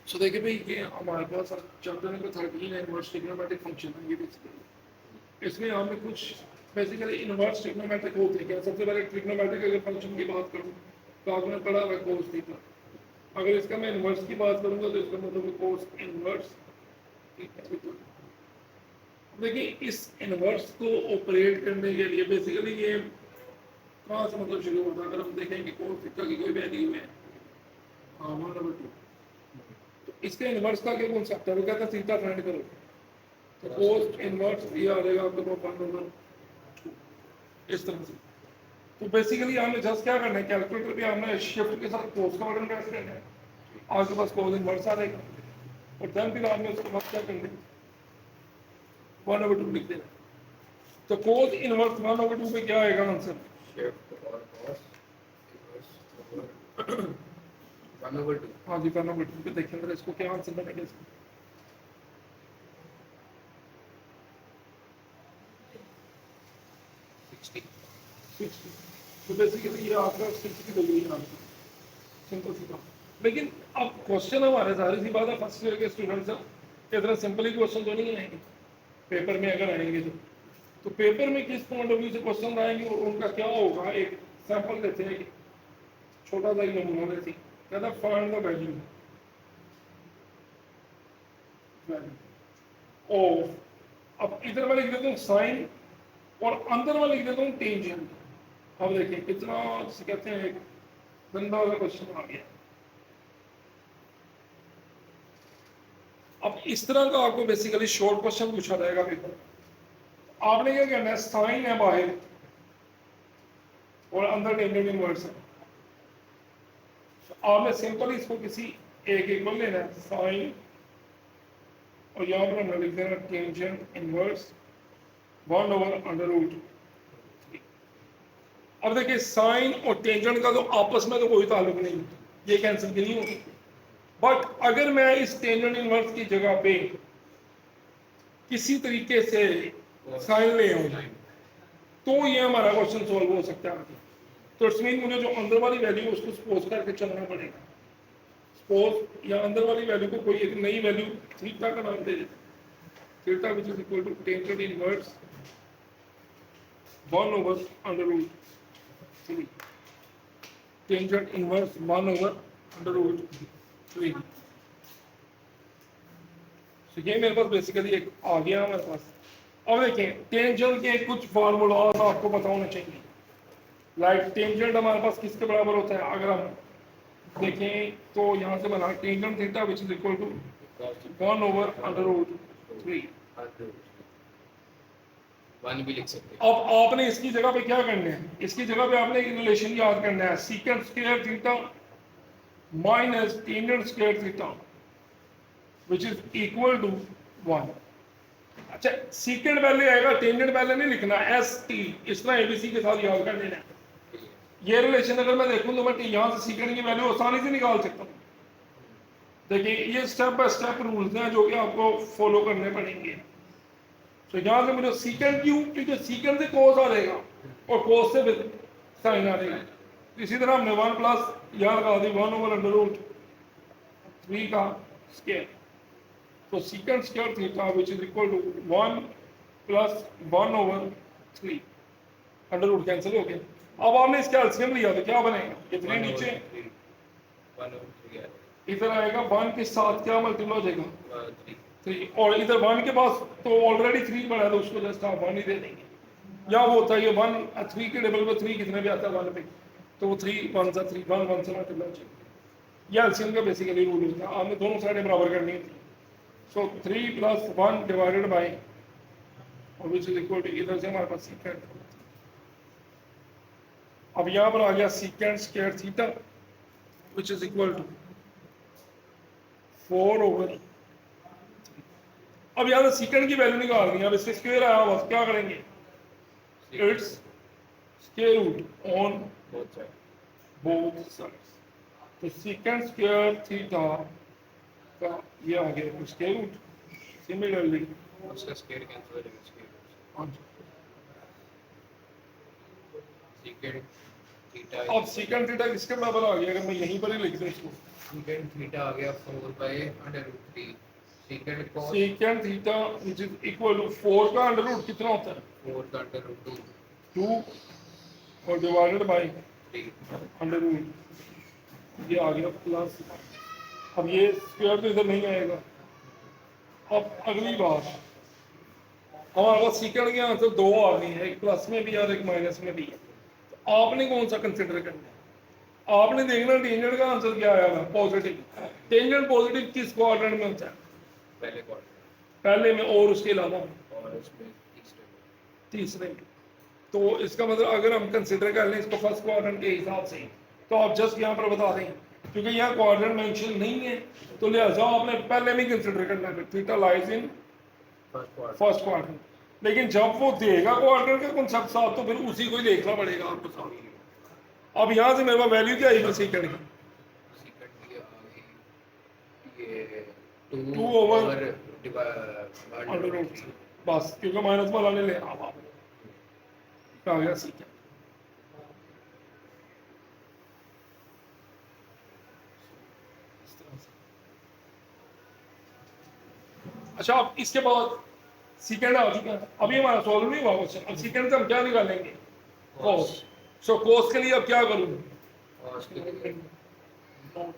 सो देखिए भाई ये हमारे पास चैप्टर नंबर 13 है इनवर्स ट्रिग्नोमेट्रिक फंक्शन है ये बेसिकली इसमें हमें कुछ बेसिकली इनवर्स ट्रिग्नोमेट्रिक होते हैं क्या सबसे पहले ट्रिग्नोमेट्रिक अगर फंक्शन की बात करूँ तो आपने पढ़ा हुआ कोस थीटा अगर इसका मैं इनवर्स की बात करूंगा तो इसका मतलब है कोस इनवर्स थीटा। देखिए इस इनवर्स को ऑपरेट करने के लिए बेसिकली ये कहाँ से मतलब शुरू होता है अगर हम देखें कि कोस थीटा की कोई वैल्यू है 1/2 तो इसके इनवर्स का क्या कॉन्सेप्ट है वो कहता है थीटा फाइंड करो तो कोस इनवर्स ये आ जाएगा आपके पास 1/2 इस तरह से। तो बेसिकली हमने जस्ट क्या करना है कैलकुलेटर पे हमने शिफ्ट के साथ कोस का ऑर्डर प्रेस करना है आपके पास कोस इनवर्स आ जाएगा और देन फिर आपने उसके बाद क्या करना है 1/2 लिख देना। तो कोस इनवर्स 1/2 पे क्या आएगा आंसर शिफ्ट और कॉस इनवर्स 1/2। हाँ जी 1/2 पे देखिए जरा इसको क्या आंसर बनेगा इसका 60। तो बेसिकली ये आपका 60 डिग्री आंसर सिंपल सी बात। लेकिन अब क्वेश्चन हमारे सारी सी बात है फर्स्ट ईयर के स्टूडेंट्स हैं इतना सिंपल ही क्वेश्चन तो नहीं आएंगे पेपर में अगर आएंगे तो पेपर में किस पॉइंट ऑफ व्यू से क्वेश्चन आएंगे और उनका क्या होगा एक सैंपल देते हैं छोटा सा ही नमूना देते हैं कहता फाइंड द वैल्यू ऑफ अब इधर मैं लिख देता हूँ साइन और अंदर मैं लिख देता हूँ टेंजेंट। अब देखिए कितना जिसे कहते हैं एक गंदा वाला क्वेश्चन आ गया। अब इस तरह का आपको बेसिकली शॉर्ट क्वेश्चन पूछा जाएगा पेपर आपने क्या करना है साइन है बाहर और अंदर टेंजेंट इनवर्स है तो आपने सिंपल इसको किसी एक इक्वल लेना है साइन और यहाँ पर हमने लिख देना टेंजेंट इनवर्स 1/√। अब देखिए साइन और टेंजेंट का तो आपस में तो कोई ताल्लुक नहीं ये कैंसिल भी नहीं होगी बट अगर मैं इस टेंजेंट इनवर्स की जगह पे किसी तरीके से साइन ले आऊं तो ये हमारा क्वेश्चन सॉल्व हो सकता है आगे। तो इट्स मीन मुझे जो अंदर वाली वैल्यू है उसको सपोज करके चलना पड़ेगा सपोज या अंदर वाली वैल्यू को कोई एक नई वैल्यू थीटा का नाम दे देते theta which is equal to tangent inverse 1/√3 tangent inverse 1/√3। तो ये मेरे पास बेसिकली एक आ गया हमारे पास। अब देखें टेंजेंट के कुछ फार्मूलाज आपको पता होना चाहिए लाइक टेंजेंट हमारे पास किसके बराबर होता है अगर हम देखें तो यहाँ से बना tangent theta which is equal to 1/√3। 1 भी लिख सकते हैं। अब आपने इसकी जगह पे क्या करना है इसकी जगह पे आपने एक रिलेशन याद करना है secant square theta minus tangent square theta which is equal to 1। अच्छा सीकेंट पहले आएगा टेंजेंट पहले नहीं लिखना एस टी इस तरह एबीसी के साथ याद कर लेना ये रिलेशन अगर मैं देखूं तो मैं यहाँ से सीकेंट की वैल्यू आसानी से निकाल सकता हूँ। देखिए ये स्टेप बाय स्टेप रूल्स हैं जो कि आपको फॉलो करने पड़ेंगे। तो यहाँ से मुझे सीकेंट क्यों क्योंकि सीकेंट से कोस आ जाएगा और कोस से साइन आ जाएगा। इसी तरह हमने 1 प्लस यहाँ लगा दी 1/√3 का स्क्वायर तो secant square theta which is equal to 1 plus 1/3 under cancel हो गया। अब आपने इसका एलसीएम लिया तो क्या बनेगा ये 3 नीचे 1/3 इधर आएगा 1 के साथ क्या मल्टीप्लाई हो जाएगा 3 और इधर 1 के पास तो ऑलरेडी 3 पड़ा है तो उसको जस्ट आप 1 ही दे देंगे या वो होता है ये 1 3 के टेबल पे 3 कितने भी आता है 1 पे तो वो 3 1 सा 3 1 1 से मल्टीप्लाई हो जाएगा। ये एलसीएम का बेसिकली रूल होता है आपने दोनों साइडें बराबर करनी होती है। सो 3 + 1 डिवाइडेड बाय और विच इज इक्वल टू इधर से हमारे पास सीकेंट। अब यहाँ पर आ गया secant square theta which is equal to 4/। अब यहाँ सीकेंट की वैल्यू निकालनी है अब इससे स्क्वायर आया बस क्या करेंगे its square root on both side both sides. तो सीकेंट स्क्वायर थीटा का ये आ गया स्क्वायर रूट सिमिलरली उसका स्क्वायर कैंसिल हो जाएगा स्क्वायर सीकेंट थीटा अब सीकेंट थीटा किसके बराबर आ गया अगर मैं यहीं पर ही लिख दूं इसको secant theta आ गया 4 by under root 3 secant cos secant theta which is equal to 4 का अंडर रूट कितना होता है 4 का under root 2 2 और डिवाइडेड बाय 3 अंडर रूट ये आ गया प्लस। अब ये स्क्वायर तो इधर नहीं आएगा। अब अगली बात हमारे पास सीकेंड के आंसर दो आ गए हैं, एक प्लस में भी और एक माइनस में भी है। तो आपने कौन सा कंसिडर करना है? आपने देखना टेंजेंट का आंसर क्या आया था पॉजिटिव। टेंजेंट पॉजिटिव किस क्वाड्रेंट में होता है? पहले क्वाड्रेंट पहले में और उसके अलावा और इसमें तीसरे में। तो इसका मतलब अगर हम कंसिडर कर लें इसको फर्स्ट क्वाड्रेंट के हिसाब से, तो आप जस्ट यहाँ पर बता दें क्योंकि यहाँ क्वाड्रेंट मेंशन नहीं है, तो लिहाजा आपने पहले में कंसिडर करना है theta lies in first quadrant. लेकिन जब वो देगा क्वाड्रेंट का कॉन्सेप्ट साथ, तो फिर उसी को ही देखना पड़ेगा आपको साथ। अब यहाँ से मेरे पास वैल्यू क्या आएगी सेकंड की? secant की आ गई ये 2 2 over over अंडर रूट बस, क्योंकि माइनस वाला ले लेना आप आ गया सेकंड। अच्छा, अब इसके बाद सेकंड आ चुका है। अभी हमारा सॉल्व नहीं हुआ क्वेश्चन। अब सेकंड से हम क्या निकालेंगे? कोस। सो कोस के लिए अब क्या करूं? cos के लिए नोट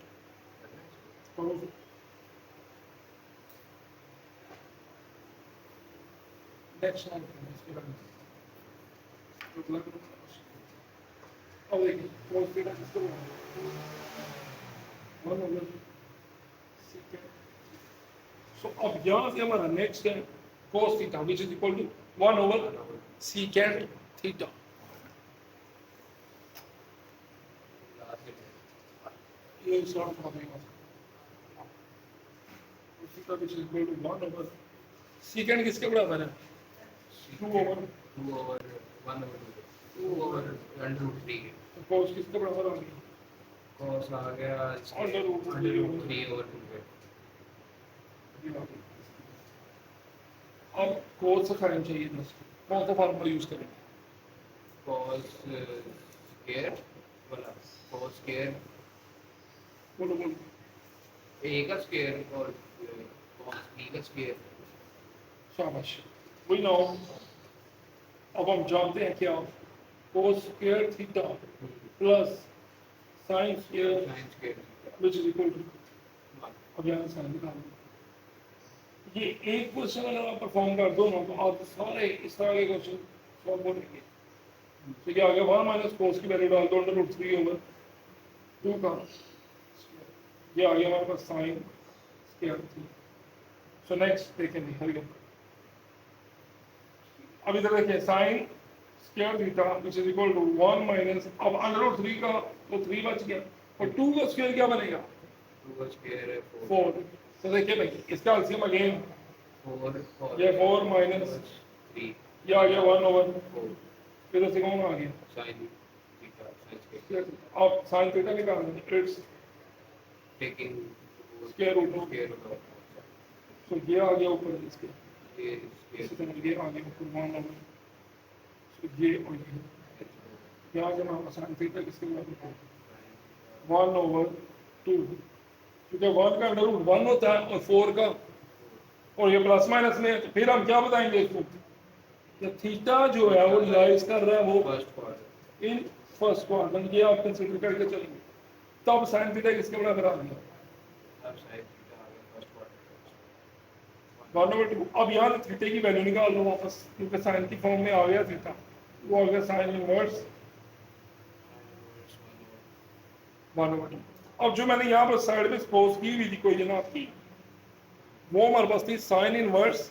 नेक्स्ट लाइन इसके बाद अब देखिए कोस थीटा किसको बोलते हैं? 1 over secant। सो अब यहाँ से हमारा नेक्स्ट है cos theta which is equal to 1 over secant theta. ये सॉल्व कर देगा theta which is equal to 1 over secant किसके बराबर है? 2 over 2 over 1 over 2 over under root 3 तो cos किसके बराबर आ गया? cos आ गया Under root under root 3 over 2 है अब cos का साइन चाहिए बस, कौन सा फार्मूला यूज करें? cos square वाला cos square बोलो बोलो। a का square और cos b का square शाबाश, वही ना हो। अब हम जानते हैं क्या? cos square theta plus sine square sin square which is equal to, अब यहाँ साइन निकाल दो। ये एक क्वेश्चन अगर आप परफॉर्म कर दो ना, तो आप सारे इस तरह के क्वेश्चन सॉल्व हो जाएंगे। तो क्या आ गया? 1 माइनस कोस की वैल्यू डाल दो अंडर रूट 3 ओवर 2 का, ये आ गया हमारे पास sine square theta. So next देखेंगे, हरी अप। अब इधर देखिए sine square theta which is equal to 1 minus, अब अंडर रूट 3 का तो 3 बच गया, और 2 का स्क्वायर क्या बनेगा? 2 का square है 4। तो देखिए भाई इसका एलसीएम अगेन 4 ये 4 माइनस 3 ये आ गया 1 ओवर, 4 फिर से कौन आ गया? sin theta sin square अब साइन थीटा निकालना है, it's taking Square root of- square root of सो ये आ गया ऊपर इसके, ये इसी square तरह ये आ गया ऊपर 1 ओवर, सो ये और ये आ गया हमारा साइन थीटा किसके बराबर? 1 ओवर 2, क्योंकि 1 का अंडर रूट 1 होता है और 4 का, और ये प्लस माइनस में है, तो फिर हम क्या बताएंगे इसको? कि थीटा जो है वो लाइज कर रहा है वो first quarter in first quadrant, ये आप कंसीडर करके चलेंगे। तब साइन थीटा किसके बराबर आ गया? अब sin theta आ गया first quarter 1 ओवर 2। अब यहाँ से थीटे की वैल्यू निकाल लो वापस, क्योंकि साइन की फॉर्म में आ गया थीटा, वो आ गया साइन इनवर्स 1 ओवर 2। अब जो मैंने यहाँ पर साइड में सपोज की हुई थी कोई जनाब की, वो हमारे पास थी साइन इनवर्स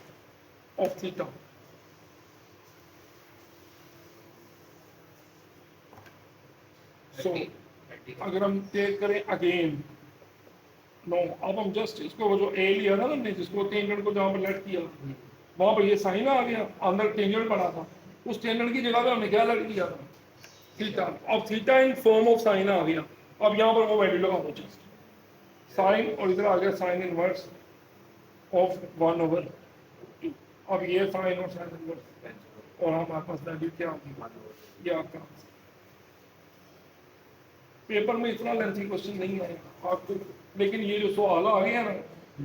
ऑफ थीटा। सो अगर हम टेक करें अगेन नो, अब हम जस्ट इसको वो जो ए लिया ना हमने, जिसको टेंजेंट को जहाँ पर लेट किया, वहाँ पर ये साइन आ गया, अंदर टेंजेंट पड़ा था, उस टेंजेंट की जगह पे हमने क्या लेट किया था? थीटा। अब theta in form of sine आ गया। अब यहाँ पर वो वैल्यू लगा दो जस्ट साइन, और इधर आ गया साइन इनवर्स ऑफ 1 ओवर 2। अब ये साइन और साइन इनवर्स, और हमारे पास वैल्यू क्या होगी? ये आपका आंसर। पेपर में इतना लेंथी क्वेश्चन नहीं आएगा आपको, लेकिन ये जो सवाल आ गया ना,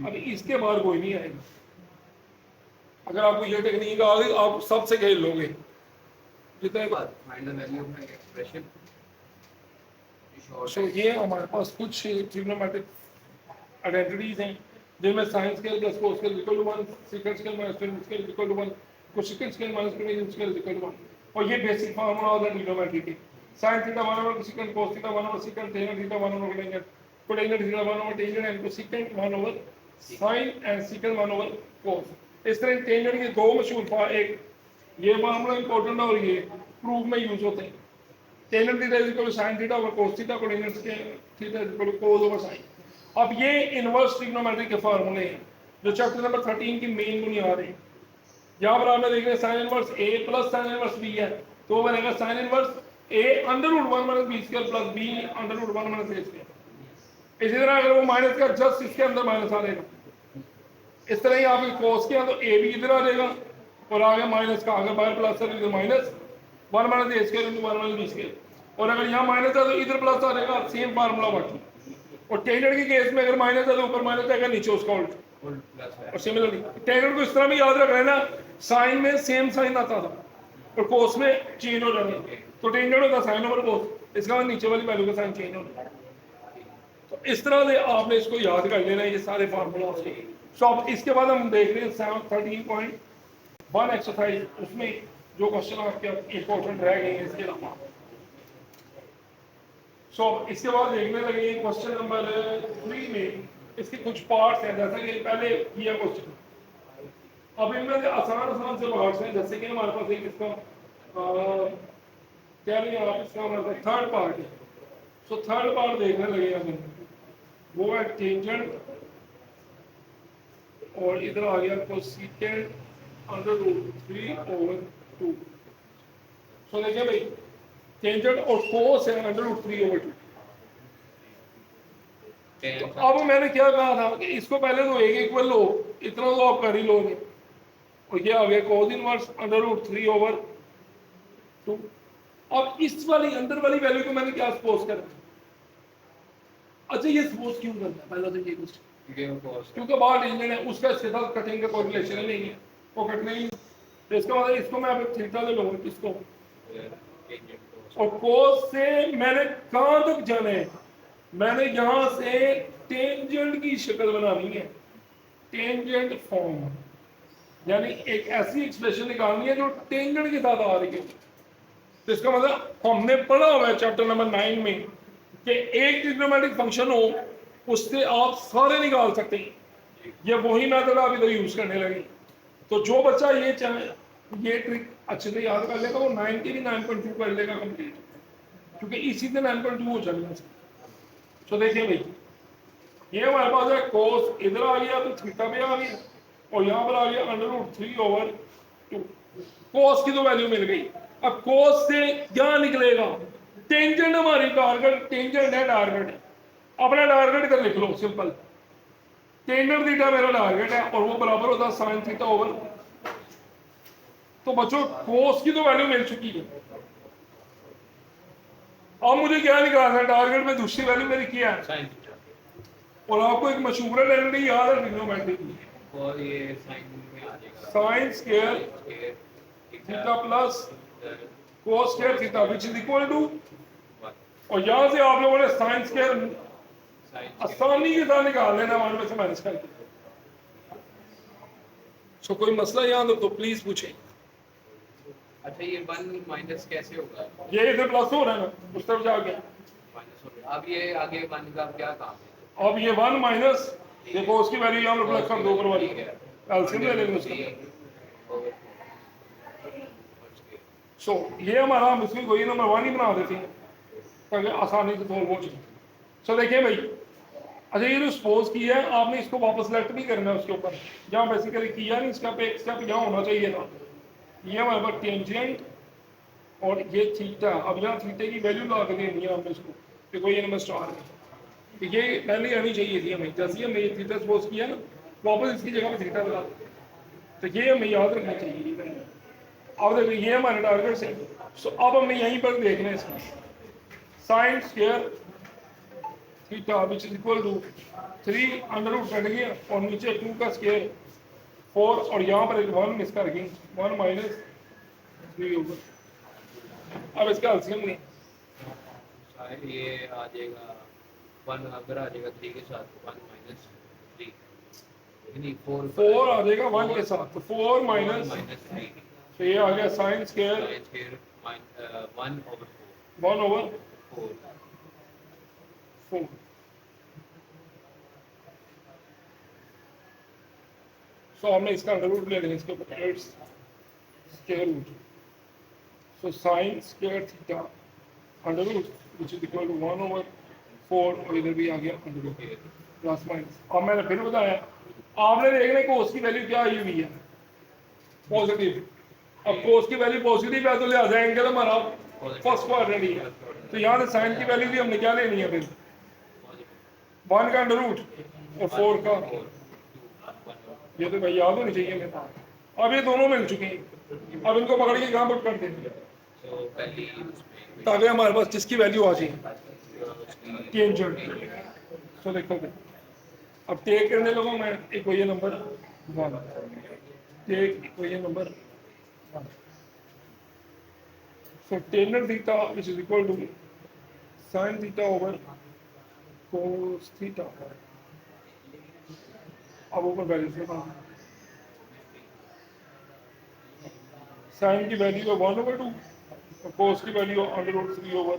अभी इसके बाद कोई नहीं आएगा। अगर आपको ये टेक्निक आ गई आप सबसे खेल लोगे जितने बार। Find the value of expression. So ये हमारे पास कुछ ट्रिग्नोमेट्रिक आइडेंटिटीज हैं जिनमें sine square plus cos square equal to 1, second square minus tan square equal to 1, cosecant square minus tan square equal to 1। और ये बेसिक फार्मूला होता है ट्रिग्नोमेट्री के। Sine theta 1 over cosecant, cos theta 1 over second, tan theta 1 over tangent, cotangent theta 1 over tangent and cosecant 1 over sine and second 1 over cos. इस तरह tangent के दो मशहूर एक ये मामला इंपॉर्टेंट है और ये प्रूफ में यूज होते हैं। Tangent theta is equal to sine theta over cos theta, cotangent theta is equal to cos over sine. अब ये इनवर्स ट्रिग्नोमेट्री के फार्मूले हैं जो चैप्टर नंबर 13 की मेन बुनियाद है। यहाँ पर आपने देख रहे हैं sine inverse A plus sine inverse B है, तो वो बनेगा sine inverse A under root 1 minus B square plus B under root 1 minus A square. इसी तरह अगर वो माइनस का जस्ट इसके अंदर माइनस आ जाएगा, इस तरह ही आपके कोस के तो ए भी इधर आ जाएगा और आगे माइनस का, अगर बाहर प्लस है तो माइनस 1 माइनस ए square into 1 minus B square, और अगर यहाँ माइनस है तो इधर प्लस आ जाएगा, सेम फार्मूला बाकी। और टेंजेंट के केस में अगर माइनस है तो ऊपर माइनस आएगा, नीचे उसका उल्ट। और सिमिलरली टेंजेंट को इस तरह भी याद रख लेना, साइन में सेम साइन आता था और कोस में चेंज हो जाना, तो टेंजेंट होता साइन ओवर कोस, इसका मतलब नीचे वाली वैल्यू का साइन चेंज होता। तो इस तरह से आपने इसको याद कर लेना, ये सारे फार्मूला। तो अब इसके बाद हम देख रहे हैं 13.1 एक्सरसाइज, उसमें जो क्वेश्चन आपके इंपॉर्टेंट रह गए हैं इसके अलावा। सो इसके बाद देखने लगे क्वेश्चन नंबर 3 में इसके कुछ पार्ट्स हैं, जैसा कि पहले किया क्वेश्चन। अब इनमें से आसान से पार्ट्स हैं, जैसे कि हमारे पास एक इसका क्या नहीं आप इसका हमारे थर्ड पार्ट है। सो थर्ड पार्ट देखने लगे हम, वो है टेंजेंट और इधर आ गया कोसेकेंट अंडर रूट 3 ओवर 2। सो देखिए भाई टेंजेंट और कोस है अंडर रूट 3 ओवर 2। तो अब मैंने क्या कहा था कि इसको पहले तो एक इक्वल लो, इतना तो आप कर ही लोगे, और ये आ गया cos inverse under root 3 over 2। अब इस वाली अंदर वाली वैल्यू को मैंने क्या सपोज करा? अच्छा ये सपोज क्यों करना है पहला तो ये क्वेश्चन, क्योंकि बाहर टेंजेंट है, उसका इसके साथ कटिंग का कोई रिलेशन ही नहीं है, वो कटने ही। तो इसका मतलब इसको मैं अब थीटा ले लूंगा, किसको, और कोस से मैंने कहां तक जाना है, मैंने यहां से टेंजेंट की शक्ल बनानी है, टेंजेंट फॉर्म, यानी एक ऐसी एक्सप्रेशन निकालनी है जो टेंजेंट के साथ आ रही है। तो इसका मतलब हमने पढ़ा हुआ है चैप्टर नंबर 9 में कि एक ट्रिग्नोमेट्रिक फंक्शन हो उससे आप सारे निकाल सकते हैं। ये वही मेथड आप इधर यूज करने लगे। तो जो बच्चा ये चाहे ये ट्रिक अच्छे से याद कर लेगा, वो 9 की भी 9.2 कर लेगा कंप्लीट, क्योंकि इसी से 9.2 हो जाएगा। तो देखिए भाई ये हमारे पास है कोस, इधर आ गया तो थीटा पे आ गया, और यहाँ पर आ गया अंडर रूट 3 ओवर 2। कोस की तो वैल्यू मिल गई। अब कोस से क्या निकलेगा, टेंजेंट हमारी टारगेट, टेंजेंट है टारगेट है, अपना टारगेट इधर लिख लो सिंपल, टेंजेंट थीटा मेरा टारगेट है और वो बराबर होता है साइन थीटा ओवर। तो बच्चों कोस की तो वैल्यू मिल चुकी है, अब मुझे क्या निकालना है, टारगेट में दूसरी वैल्यू मेरी क्या है, साइन थीटा। और आपको एक मशहूर आइडेंटिटी याद है ट्रिग्नोमेट्री की, और ये साइन में आ जाएगा sine square theta plus cos square theta which is equal to, और यहां से आप लोगों ने साइन स्क्वायर आसानी के साथ निकाल लेना 1 में से माइनस करके। सो कोई मसला याद हो तो प्लीज पूछें। अच्छा ये 1 माइनस कैसे होगा? ये इधर प्लस हो रहा है ना, उस तरफ जाके माइनस हो गया। अब ये आगे 1 का क्या काम है? अब ये 1 माइनस देखो उसकी वैल्यू यहाँ पर प्लस कर दो, ऊपर वाली एलसीएम ले लेंगे उसका। सो ये हमारा हम इसमें कोई नंबर 1 ही बना देते हैं ताकि आसानी से सॉल्व हो जाए। सो देखिए भाई, अच्छा ये जो सपोज किया है आपने इसको वापस लेफ्ट नहीं करना है उसके ऊपर, जहाँ बेसिकली किया नहीं इसका पे एक स्टेप यहाँ होना चाहिए था। ये हमारे पास टेंजेंट और ये थीटा, अब यहाँ थीटे की वैल्यू ला के देनी है हमने इसको, देखो ये नंबर स्टार है, तो ये पहले आनी चाहिए थी हमें, जैसे हमने ये थीटा सपोज किया ना वापस इसकी जगह पे थीटा लगा, तो ये हमें याद रखना चाहिए। अब देखो ये हमारे टारगेट से, सो अब हमें यहीं पर देखना है इसमें sine square theta which is equal to 3 under root cut गया और नीचे 2 का स्क्वायर 4 और यहाँ पर एक 1 मिस कर गई 1 माइनस 3 होगा। अब इसका एलसीएम नहीं शायद ये आ जाएगा 1 अगर आ जाएगा 3 के साथ 1 माइनस 3 नहीं 4 4 आ जाएगा 1 के साथ तो 4 माइनस माइनस 3 तो ये आ गया sine square sine square 1 over 1 over 4 4 so हमने इसका अंडर रूट ले लेंगे इसके ऊपर its square root so sine square theta under root which is equal to 1 over 4 और इधर भी आ गया अंडर रूट प्लस माइनस। अब मैंने फिर बताया आपने देखने कोस की वैल्यू क्या आई हुई है पॉजिटिव। अब कोस की वैल्यू पॉजिटिव है तो लिहाजा एंगल हमारा फर्स्ट क्वाड्रेंट ही है तो यहाँ से साइन की वैल्यू भी हमने क्या लेनी है फिर 1 का अंडर रूट और 4 का ये तो भाई याद होनी चाहिए मेरे पास। अब ये दोनों मिल चुके हैं अब इनको पकड़ के कहाँ पुट कर देंगे तो पहली उसमें ताकि हमारे पास जिसकी वैल्यू आ जाए टेंजेंट। तो देखो अब टेक करने लगा मैं equation number 1 take equation number 1 so tangent theta which is equal to sin theta over cos theta. अब ऊपर वैल्यू से साइन की वैल्यू है 1 ओवर 2 और cos की वैल्यू अंडर रूट 3 ओवर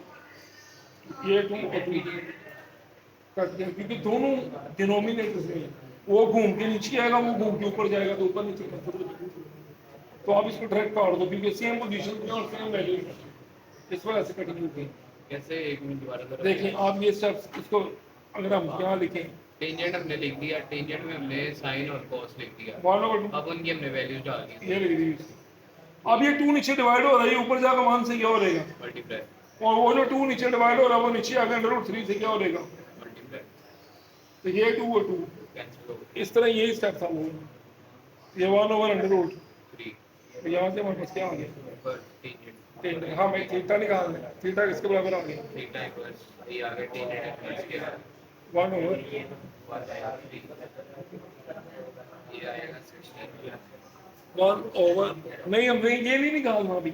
ये 2 और 2 कट गया क्योंकि दोनों डिनोमिनेटर्स में वो घूम के नीचे आएगा वो घूम के ऊपर जाएगा तो ऊपर नीचे तो आप इसको डायरेक्ट काट दो क्योंकि सेम पोजीशन में और सेम वैल्यू इस वजह से कटिंग होती है। कैसे एक मिनट दोबारा करो देखिए आप ये स्टेप्स इसको अगर हम यहाँ लिखें टेंजेंट हमने लिख दिया टेंजेंट में हमने साइन और कॉस लिख दिया 1 ओवर 2 अब उनकी हमने वैल्यूज डाल दी ये लिख दी अब ये 2 नीचे डिवाइड हो रहा है ऊपर जाकर 1 से क्या हो रहेगा मल्टीप्लाई और वो जो 2 नीचे डिवाइड हो रहा है वो नीचे आकर अंडर रूट 3 से क्या हो रहेगा मल्टीप्लाई तो ये 2 और 2 कैंसिल हो इस तरह यही स्टेप था वो ये 1 ओवर अंडर रूट 3 तो यहाँ से हमारे पास क्या आ गया ऊपर टेंजेंट टेंजेंट। हाँ मैं थीटा निकाल लें थीटा किसके बराबर आ गया थीटा इक्वल्स ये आ गया टेंजेंट इक्वल्स के 1 ओवर 1 ये आएगा 16 1 ओवर नहीं हमने ये नहीं निकालना अभी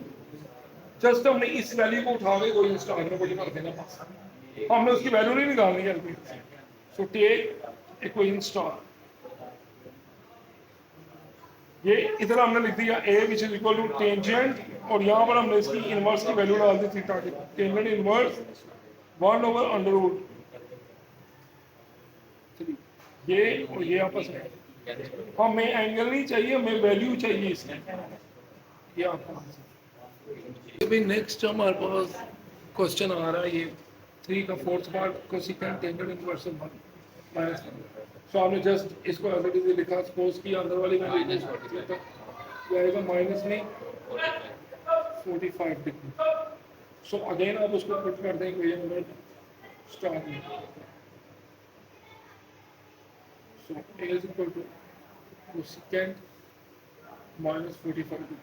जस्ट हमने इस वैल्यू को उठा के कोई स्टार में कोई कर देना पास हमने उसकी वैल्यू नहीं निकालनी है सो टेक इक्वेशन स्टार ये इधर हमने लिख दिया a which is equal to tangent और यहाँ पर हमने इसकी इनवर्स की वैल्यू डाल दी थीटा की tangent inverse 1 over under root 3 ये और ये आपस में हमें एंगल नहीं चाहिए हमें वैल्यू चाहिए इसकी ये आपको अभी नेक्स्ट हमारे पास क्वेश्चन आ रहा है ये 3 का 4th part cosecant tangent inverse minus so आपने जस्ट इसको एज इट इज लिखा सपोज की अंदर वाली में माइनस 45 ये आएगा माइनस में 45 डिग्री सो अगेन आप उसको पुट कर दें कोई नंबर स्टार में सो a is equal to cosecant minus 45 degree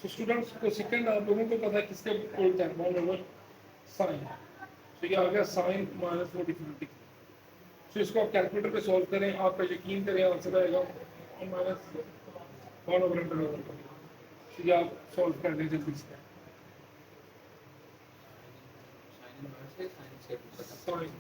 so students cosecant आप लोगों को पता है किसके उल्टा है 1 ओवर साइन तो ये आ गया साइन माइनस 45 डिग्री सो इसको आप कैलकुलेटर पे सॉल्व करें आप पे यकीन करें आंसर आएगा माइनस 1 ओवर अंडर रूट तो ये आप सॉल्व कर लें जल्दी से साइन इनवर्स है साइन से साइन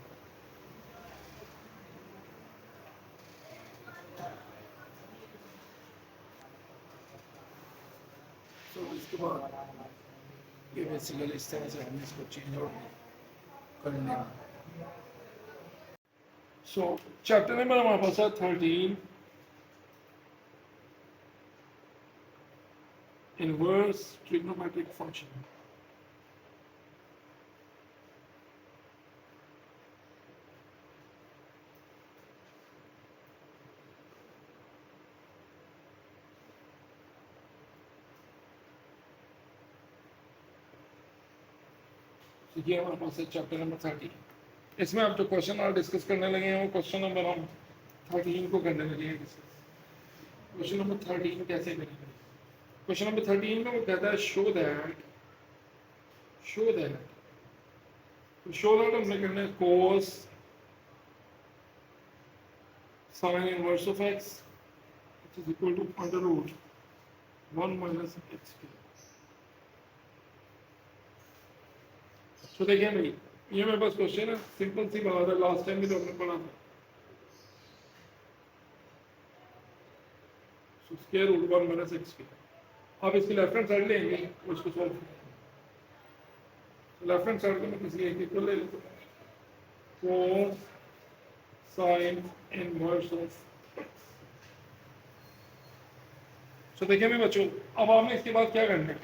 तो इसके बाद ये बेसिकली इस तरह से हम इसको चेंज आउट करने सो चैप्टर नंबर हमारे पास है 13 इनवर्स ट्रिग्नोमेट्रिक फंक्शन ये हमारे पास है चैप्टर नंबर 13 इसमें आप जो क्वेश्चन और डिस्कस करने लगे हैं वो क्वेश्चन नंबर हम 13 को करने लगे हैं क्वेश्चन नंबर 13 कैसे करेंगे क्वेश्चन नंबर 13 में वो कहता है शो दैट तो शो दैट हमने करना है cos sine inverse of X which is equal to under root 1 minus x cube. तो देखिए भाई, ये मेरे पास क्वेश्चन है, सिंपल सी बात है, लास्ट टाइम भी तो हमने पढ़ा था। Square root 1 minus x cube. आप इसकी लेफ्ट हैंड साइड लेंगे और इसको सॉल्व करेंगे। लेफ्ट हैंड साइड को मैं किसी एक इक्वल ले लेता हूँ, cos sin inverse of x. तो देखिए मेरे बच्चों, अब आपने इसके बाद क्या करना है,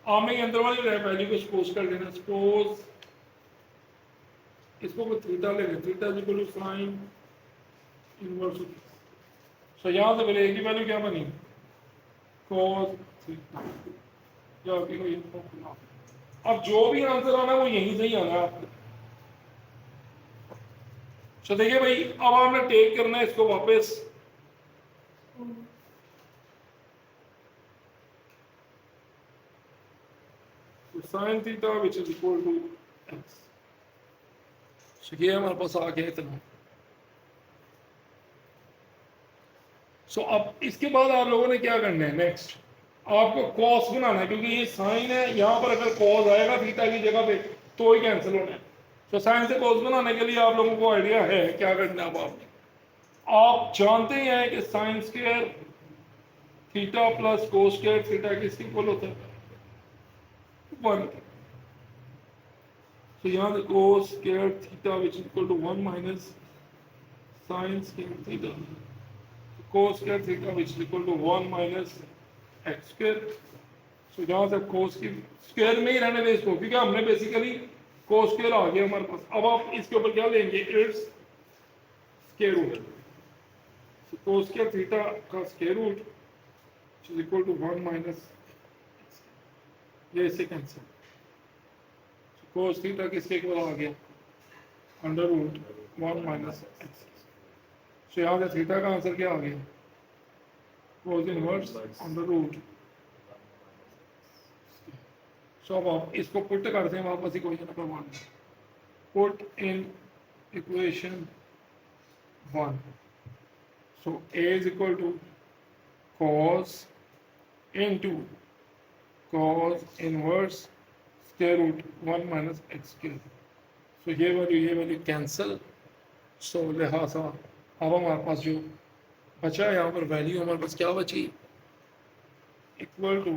आपने ये अंदर वाली वैल्यू को सपोज कर देना। सपोज इसको कोई थीटा ले लें, theta is equal to sine inverse of x. So यहाँ से पहले एक ही वैल्यू क्या बनी, cos थीटा, या अब जो भी आंसर आना है वो यहीं से ही आना है आपको। तो देखिए भाई, अब आपने टेक करना है इसको वापस, sine theta which is equal to X. ये हमारे पास आ गया इतना। सो अब इसके बाद आप लोगों ने क्या करना है, नेक्स्ट आपको कॉस बनाना है, क्योंकि ये साइन है, यहाँ पर अगर कॉस आएगा थीटा की जगह पे तो ही कैंसिल होना है। तो साइन से कॉस बनाने के लिए आप लोगों को आइडिया है क्या करना है। अब आप जानते हैं कि sine square theta plus cos square theta किसके इक्वल होता है, 1। तो यहाँ से cos square theta which is equal to 1 minus sine square theta, cos square theta which is equal to 1 minus x square। सो जहाँ से cos की स्क्वायर में ही रहने दें इसको, क्योंकि हमने बेसिकली cos स्क्वायर आ गया हमारे पास। अब आप इसके ऊपर क्या लेंगे, it's square root. So cos square theta का square root which is equal to 1 minus x। ये इससे कैंसिल। सो cos थीटा किसके इक्वल आ गया, अंडर रूट 1 माइनस एक्स। तो यहाँ से थीटा का आंसर क्या आ गया, cos inverse under root. So अब आप इसको पुट करते हैं वापस equation number 1, put in equation 1। So a is equal to cos into cos inverse square root 1 minus x cube. So ये वैल्यू कैंसिल। सो लिहाजा अब हमारे पास जो बचा है यहाँ पर वैल्यू हमारे पास क्या बची, equal to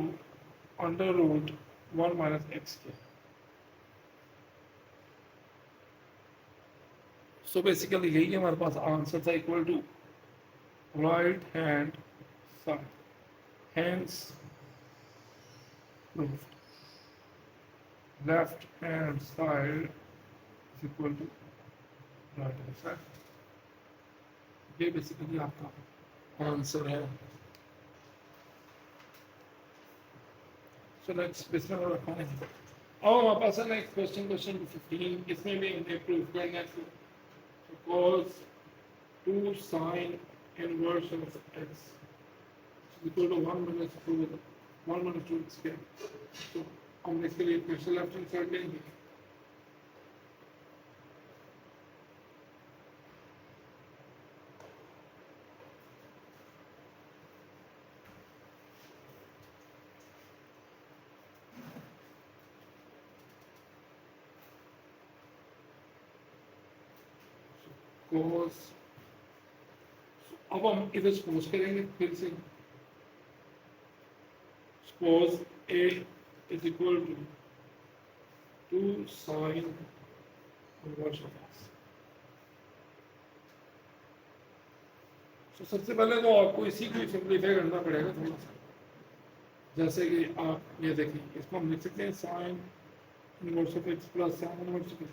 under root 1 minus X के। सो बेसिकली यही हमारे पास आंसर था, equal to right hand side, hence proved, left hand side is equal to right hand side. ये बेसिकली आपका आंसर है। सो नेक्स्ट क्वेश्चन और रखा है, अब हमारे पास है नेक्स्ट क्वेश्चन, क्वेश्चन 15। इसमें भी हमने प्रूव करना है cos 2 sin inverse of x equal to 1 minus 2 x square. तो हम इसके लिए इक्वेशन लेफ्ट हैंड साइड लेंगे, cos। अब हम इधर सपोज करेंगे फिर से, suppose a is equal to 2 sin inverse of x। तो सबसे पहले तो आपको इसी को सिंप्लीफाई करना पड़ेगा थोड़ा सा। जैसे कि आप ये देखिए, इसको हम लिख सकते हैं sin inverse of x plus sin inverse of x।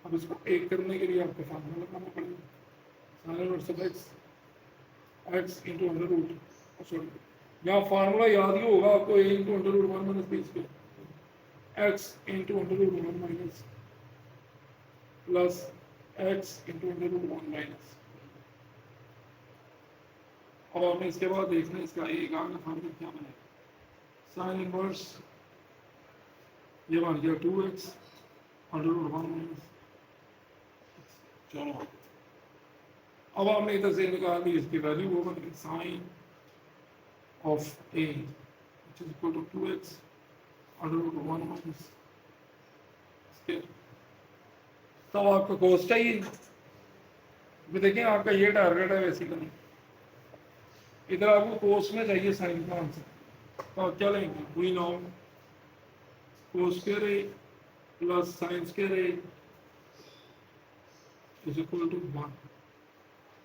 अब इसको एक करने के लिए आपको फार्मूला लगाना पड़ेगा, sin inverse of x into under root, sorry यहाँ फार्मूला याद ही होगा आपको, a into under root 1 minus b square, x into under root 1 minus plus x into under root 1 minus. अब आपने इसके बाद देखना है इसका एक आगे फार्मूला क्या बनेगा, sin इनवर्स ये बन गया 2x अंडर रूट 1 माइनस। चलो अब आपने इधर से निकाल दी इसकी वैल्यू, वो बन गई sine of A which is equal to 2x under root 1 minus square. तब आपका कोस चाहिए। अभी देखें आपका ये टारगेट है बेसिकली, इधर आपको कोस में चाहिए साइन का आंसर, तो आप क्या लेंगे, we know cos square A plus sine square A is equal to 1।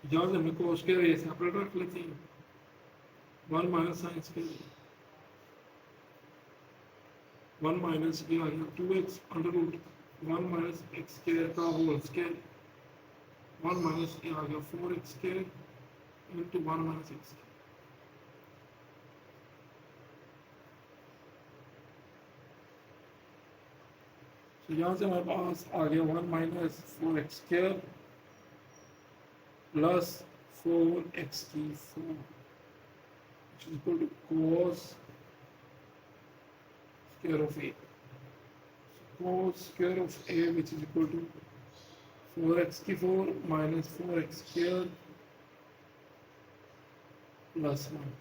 यहाँ से हमें कोस स्क्वायर ए सेपरेट रख लेते हैं, 1 minus sine square A, 1 minus ये आ गया 2x under root 1 minus X square का होल स्क्वायर, 1 माइनस ये आ गया 4x square into 1 minus x. तो यहाँ से हमारे पास आ गया 1 minus 4x square plus 4x की 4 which is equal to cos square of a. Cos square of a which is equal to 4x की 4 minus 4x square plus 1.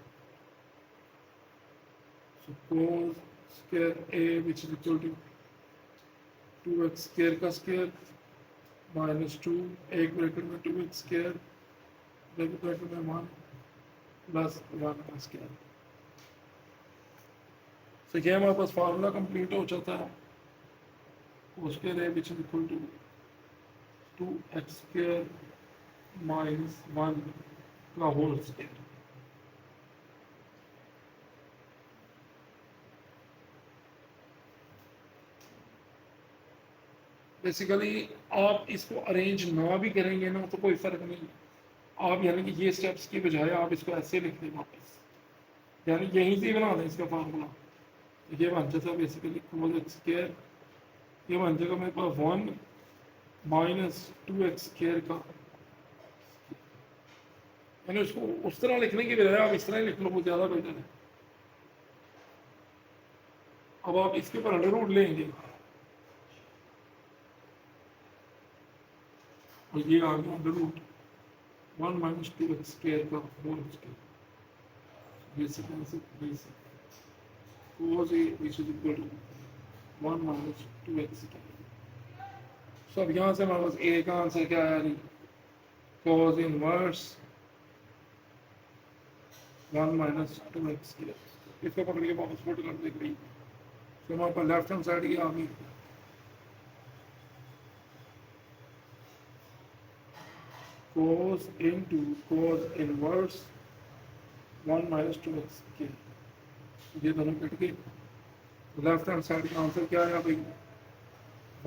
So cos square a which is equal to 2x square का square minus 2 एक bracket में 2x square bracket में 1 plus 1 का square. तो ये हमारे पास formula complete हो जाता है, उसके लिए which is equal to 2x square minus 1 का होल स्क्वायर। बेसिकली आप इसको अरेंज ना भी करेंगे ना तो कोई फर्क नहीं, आप यानी कि ये स्टेप्स की बजाय आप इसको ऐसे लिख दें वापस, यानी यहीं से बना दें इसका फार्मूला। ये बन जाता है बेसिकली cos x स्क्वायर, ये बन जाएगा मेरे पास 1 माइनस 2x स्क्वायर का, यानी उसको उस तरह लिखने की बजाय आप इस तरह लिख लो, वो ज़्यादा बेटर है। अब आप इसके ऊपर अंडर रूट लेंगे और ये आ गया under root 1 minus 2x square का whole square, cos a which is equal to 1 minus 2x square. So अब यहाँ से हमारे पास a का आंसर क्या है, cos inverse 1 minus 2x square. इसको पकड़ के वापस पुट कर देख रही, तो हमारे पास लेफ्ट हैंड साइड की आ गई cos into cos inverse 1 minus 2x square, ये दोनों कट गए। लेफ्ट हैंड साइड का आंसर क्या है भाई,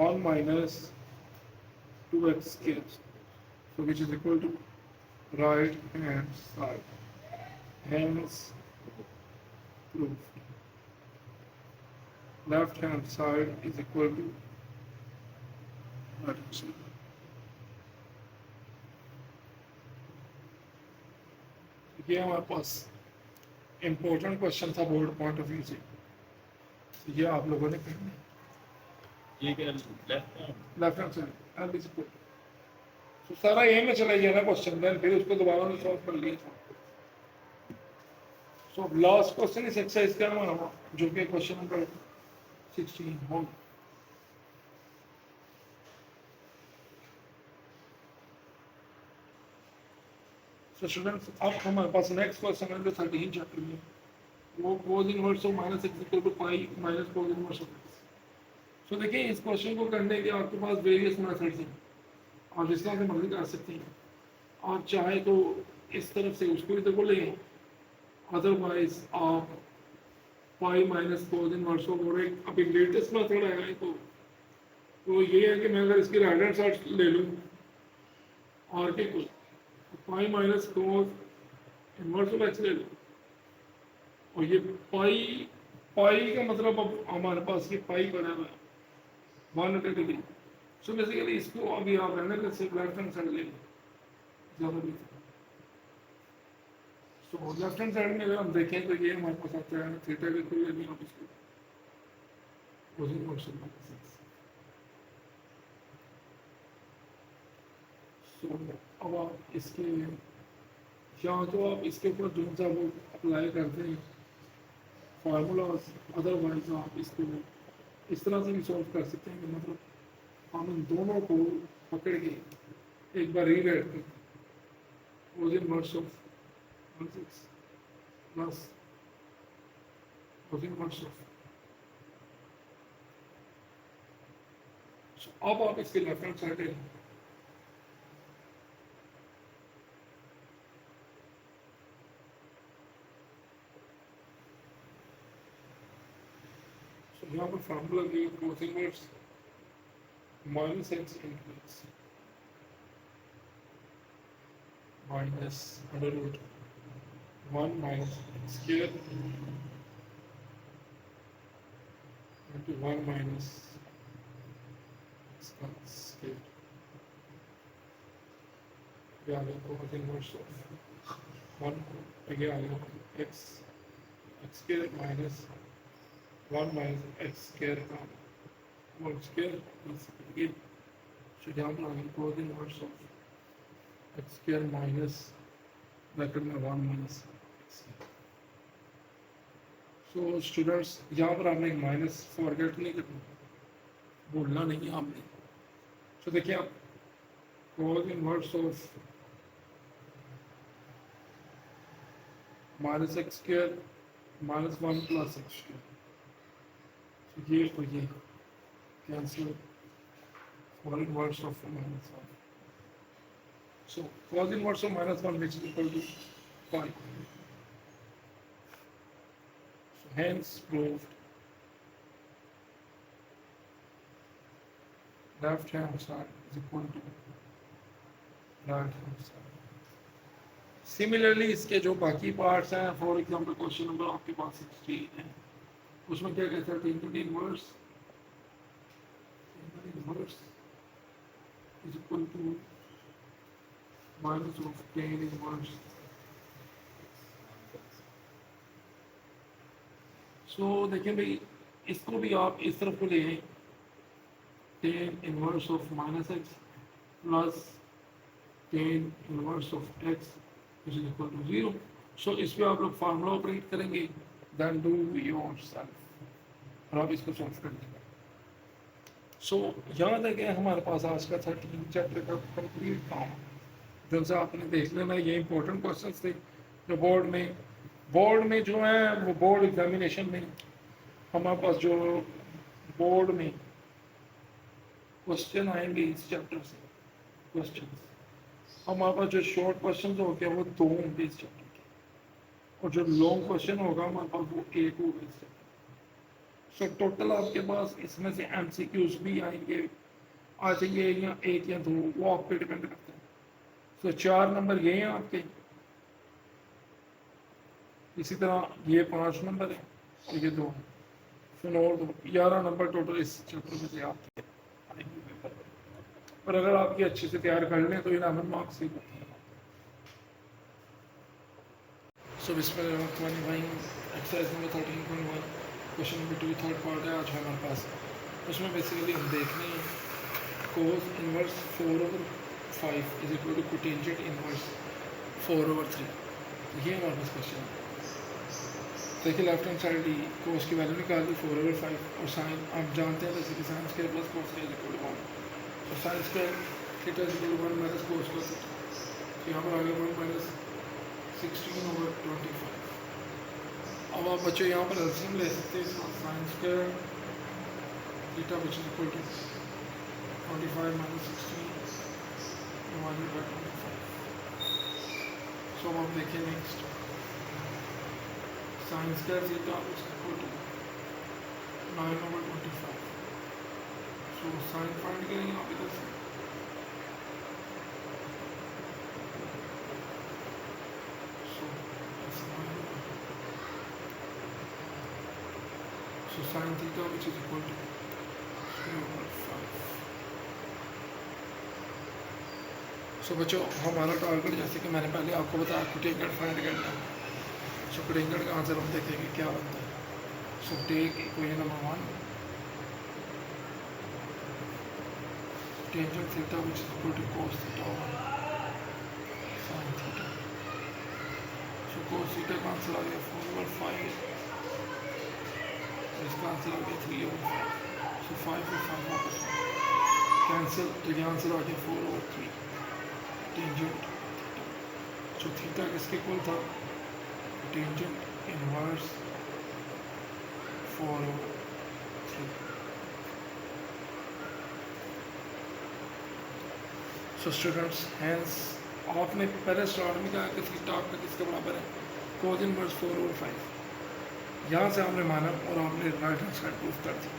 1 minus 2x square, so which is equal to right hand side, hence proved left hand side is equal to right hand side। ये हमारे पास important question था बोर्ड पॉइंट ऑफ व्यू से, तो ये आप लोगों ने करना है। ये क्या left hand side L is equal, तो सारा यही में चला गया ना क्वेश्चन, देन फिर उसको दोबारा ने सॉल्व कर लिया था। सो लास्ट क्वेश्चन इस एक्सरसाइज का हमारा जो कि क्वेश्चन नंबर 16 हो। सो स्टूडेंट्स अब हमारे पास नेक्स्ट क्वेश्चन है जो 13 चैप्टर में, वो cos inverse of minus x equal to pi minus cos inverse of x. So देखिए इस क्वेश्चन को करने के आपके पास वेरियस मेथड्स हैं, आप जिस तरह से मर्जी कर सकते हैं। आप चाहे तो इस तरफ से उसको भी देखो लें, अदरवाइज आप पाई माइनस cos इनवर्स ऑफ, और एक अभी लेटेस्ट मेथड है तो ये है कि मैं अगर इसकी राइट हैंड साइड ले लूँ और के को पाई minus cos inverse of x ले लूँ, और ये पाई का मतलब अब हमारे पास ये पाई बना हुआ है 1 डिग्री। सो बेसिकली इसको अभी आप रहने के सिर्फ लेफ्ट हैंड साइड ले लें, ज़्यादा भी। सो लेफ्ट हैंड साइड में अगर हम देखें तो ये हमारे पास आता है थीटा के खुले नहीं, आप इसको cos इनवर्स ऑफ एक्स। सो अब आप इसके यहाँ तो आप इसके ऊपर जो सा वो अप्लाई करते हैं फार्मूलाज, अदरवाइज आप इसको इस तरह से भी सॉल्व कर सकते हैं कि मतलब हम इन दोनों को पकड़ के एक बार रीराइट करते हैं cos inverse of 1/6 plus cos inverse of, so अब आप इसके लेफ्ट हैंड साइड ले यहाँ पर फार्मूला दिया cos inverse minus x into x minus under root 1 minus x square into 1 minus x square. ये आ गया cos inverse of 1 ये आ गया x square minus 1 minus x square का whole square plus again so यहाँ पर आ गया cos inverse of x square minus bracket में 1 minus x square. So students यहाँ पर आपने एक माइनस फॉरगेट नहीं करना, बोलना नहीं है आपने. So देखिए आप cos inverse of minus x square minus 1 plus x square. So ये और ये cancel cos inverse of minus 1. So cos inverse of minus 1 which is equal to 5. So hence proved left hand side is equal to right hand side. Similarly इसके जो बाकी parts हैं, for example question number आपके पास 16 है, उसमें क्या कहता है tan inverse is equal to minus of tan inverse. So देखिए भाई इसको भी आप इस तरफ को ले आए tan inverse of minus x plus tan inverse of x which is equal to 0. So इस पे आप लोग फार्मूला ऑपरेट करेंगे, then do yourself और आप इसको सॉल्व कर देंगे. सो याद है कि हमारे पास आज का 13 चैप्टर का कंप्लीट काम जो सा आपने देख लेना. ये इंपॉर्टेंट क्वेश्चंस थे जो बोर्ड में जो है वो बोर्ड एग्जामिनेशन में हमारे पास जो बोर्ड में क्वेश्चन आएंगे इस चैप्टर से क्वेश्चंस, हमारे पास जो शॉर्ट क्वेश्चन होते हैं वो 2 होंगे इस चैप्टर के, और जो लॉन्ग क्वेश्चन होगा हमारे पास वो 1 होगा इस चैप्टर. सो टोटल आपके पास इसमें से एमसीक्यूज भी आएंगे, आ जाएंगे या 1 या 2, वो आप पे डिपेंड करते हैं. सो 4 नंबर ये हैं आपके, इसी तरह ये 5 नंबर है और ये 2 हैं. फिर और 2 11 नंबर टोटल इस चैप्टर में से आपके आएंगे पेपर. पर अगर आपकी अच्छे से तैयार कर लें तो 11 मार्क्स ही होते हैं. So exercise number 13.1 question number 2 third part है आज हमारे पास. उसमें बेसिकली हम देखने हैं cos inverse 4/5 is equal to cotangent inverse 4/3. ये हमारे पास क्वेश्चन है. देखिए लेफ्ट हैंड साइड ही cos की वैल्यू निकाल दी 4/5 और साइन आप जानते हैं जैसे कि sine square plus cos square is equal to 1. तो sine square theta is equal to 1 minus cos square theta. तो यहाँ पर आ गया 1 माइनस 16/25. अब आप बच्चों यहाँ पर एलसीएम ले सकते हैं sine square theta which is equal to 25 minus 16 divided by 25. So अब आप देखिए next sine square theta which is equal to 9/25. So sine find करेंगे आप इधर से. So sin theta which is equal to 3/5. So बच्चों हमारा टारगेट जैसे कि मैंने पहले आपको बताया कोटेंजेंट फाइंड करना है. सो कोटेंजेंट का आंसर हम देखेंगे क्या बनता है. So take equation number 1 tangent theta which is equal to cos theta 1 cos theta का आंसर आ गया 4/5, इसका आंसर आ गया 3/5, सो 5 और 5 वापस कैंसिल, तो ये आंसर आ गया 4/3 टेंजेंट थीटा। सो थीटा किसके इक्वल था, tangent inverse 4/3। So students hence आपने पहले स्टार्ट में कहा कि थीटा आपका किसके बराबर है, कोस इनवर्स 4/5। यहाँ से आपने माना और आपने राइट हैंड साइड प्रूफ कर दी,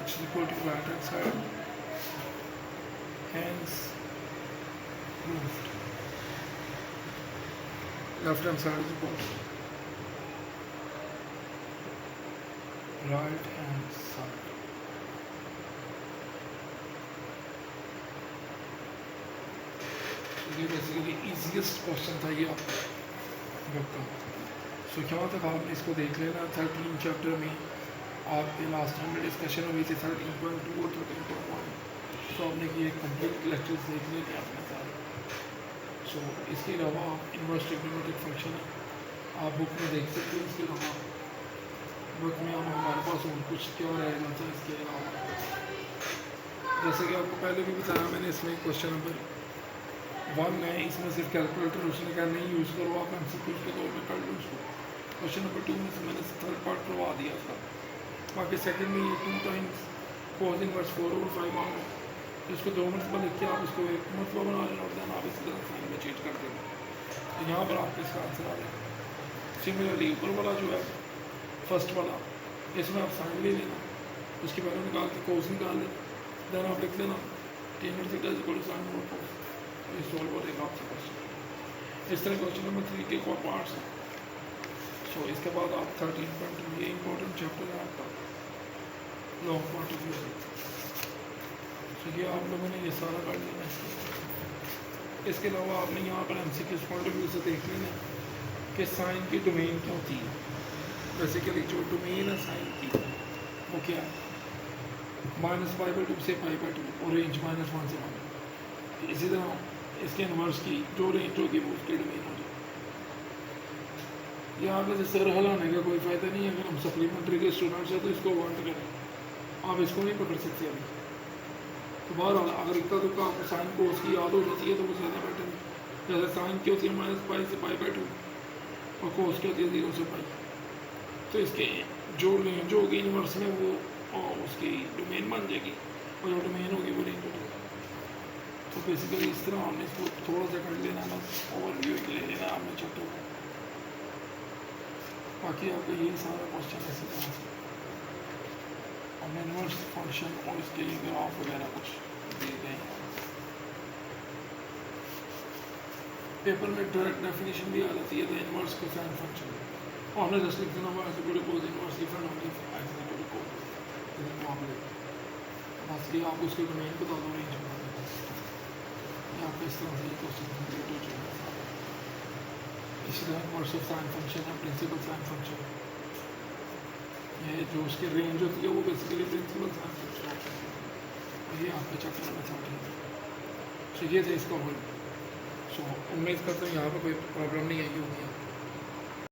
which is equal to right hand side, hence proved. Left hand side is equal to right hand side. ये बेसिकली इजीएस्ट क्वेश्चन था ये आपका बुक का। सो यहाँ तक आपने इसको देख लेना। 13 चैप्टर में आपके लास्ट टाइम में डिस्कशन हुई थी 13.2 और 13.1। सो आपने ये कंप्लीट लेक्चर्स देख लिए थे आपने सारे। सो इसके अलावा आप इनवर्स ट्रिग्नोमेट्रिक फंक्शन है आप बुक में देख सकते हो। इसके अलावा बुक में अब हमारे पास और कुछ क्या रहेगा था इसके अलावा, जैसे कि आपको पहले भी बताया मैंने, इसमें क्वेश्चन नंबर 1 है, इसमें सिर्फ कैलकुलेटर उसने कहा नहीं यूज़ करो, आप MCQ के तौर पर कर लो उसको। क्वेश्चन नंबर 2 में से मैंने थर्ड पार्ट करवा दिया था। बाकी सेकंड में ये 2 टाइम्स कोस इनवर्स 4/5 आ रहा है, इसको 2 मरतबा लिख के आप इसको 1 मरतबा बना लेना और देन आप इसी तरह साइन में चेंज कर देना, तो यहाँ पर आपको इसका आंसर आ जाएगा। सिमिलरली ऊपर वाला जो है फर्स्ट वाला, इसमें आप साइन ले लेना, उसकी वैल्यू निकाल के कोस निकाल लेना, देन आप लिख देना tan theta is equal to sin over cos. ये सॉल्व हो जाएगा आपसे क्वेश्चन। इस तरह क्वेश्चन नंबर 3 के और पार्ट्स हैं। सो इसके बाद आप 13.2 ये इंपॉर्टेंट चैप्टर है आपका लॉन्ग पॉइंट ऑफ व्यू। सो ये आप लोगों ने ये सारा कर लेना है। इसके अलावा आपने यहाँ पर MCQ पॉइंट ऑफ व्यू से देख लेना कि साइन की डोमेन क्या होती है। बेसिकली जो डोमेन है साइन की वो क्या है, -π/2 से π/2 और रेंज -1 से 1। इसी तरह इसके इनवर्स की जो रेंज होगी वो उसकी डोमेन हो जाएगी। यहाँ पे सर हलाने का कोई फ़ायदा नहीं है, अगर हम सप्लीमेंट्री के स्टूडेंट्स हैं तो इसको अवॉइड करें, आप इसको नहीं पकड़ सकते अभी। तो बहरहाल अगर इतना दुक्का आपको साइन कोस की याद हो जाती है तो वो ज़्यादा बेटर है। जैसे साइन की होती है -π से π/2 और कोस की होती है 0 से π, तो इसके जो रेंज होगी इनवर्स में वो उसकी डोमेन बन जाएगी और जो डोमेन होगी वो रेंज होगी। तो बेसिकली इस तरह हमने इसको थोड़ा सा कर लेना, बस ओवरव्यू ले लेना आपने चैप्टर को। बाकी आपको यही सारा क्वेश्चन ऐसे तरह से हमने इनवर्स फंक्शन और इसके लिए ग्राफ वगैरह कुछ दिए गए हैं। पेपर में डायरेक्ट डेफिनेशन भी आ जाती है द इनवर्स कोसाइन फंक्शन, और हमने जस्ट लिख देना ऐसे पूरे कोस इनवर्स डिफरेंट होंगे ऐसे पूरे कोस मामले। बस ये आप उसके डोमेन बता दो, रेंज बता दो, आपको इस तरह से ये क्वेश्चन कंप्लीट हो जाएगा। इसी तरह इनवर्स ऑफ साइन फंक्शन है प्रिंसिपल साइन फंक्शन, ये जो उसकी रेंज होती है वो बेसिकली प्रिंसिपल साइन फंक्शन होता है। ये आपका चैप्टर नंबर 13। सो ये थे इसका हल। सो उम्मीद करता हूँ यहाँ पर कोई प्रॉब्लम नहीं आई होगी।